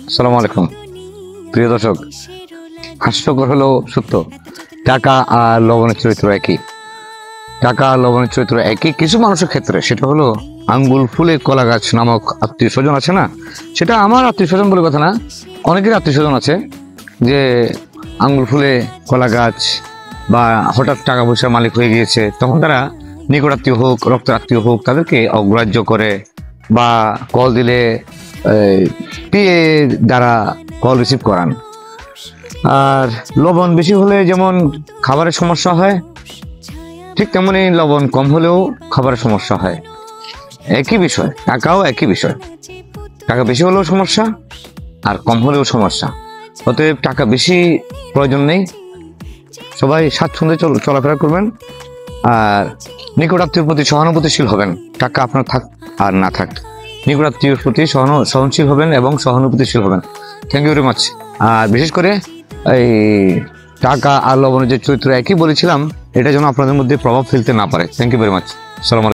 আসসালামু আলাইকুম প্রিয় দর্শক, হাস্যকর হলো সত্য, টাকা আর লবণের চরিত্র একই। টাকা আর লবণের চরিত্র একই কিছু মানুষের ক্ষেত্রে। সেটা হলো আঙ্গুল ফুলে কলা গাছ নামক আত্মীয় স্বজন আছে না, সেটা আমার আত্মীয় স্বজন বলে কথা না, অনেকের আত্মীয় স্বজন আছে যে আঙ্গুল ফুলে কলা গাছ বা হঠাৎ টাকা পয়সার মালিক হয়ে গিয়েছে, তখন তারা নিকটাত্মীয় হোক রক্তের আত্মীয় হোক তাদেরকে অগ্রাহ্য করে বা কল দিলে পিএ দ্বারা কল রিসিভ করান। আর লবণ বেশি হলে যেমন খাবারের সমস্যা হয়, ঠিক তেমনি লবণ কম হলেও খাবারের সমস্যা হয়। একই বিষয়, টাকাও একই বিষয়। টাকা বেশি হলেও সমস্যা আর কম হলেও সমস্যা। অতএব টাকা বেশি প্রয়োজন নেই, সবাই স্বাচ্ছন্দ্যে চলাফেরা করবেন আর নিকটাত্মীয় প্রতি সহানুভূতিশীল হবেন। টাকা আপনার থাক আর না থাক, নিকটাত্মীয় প্রতি সহনশীল হবেন এবং সহানুভূতিশীল হবেন। Thank you very much. আর বিশেষ করে এই টাকা আর লবণের যে চরিত্র একই বলেছিলাম, এটা যেন আপনাদের মধ্যে প্রভাব ফেলতে না পারে। Thank you very much. সালাম।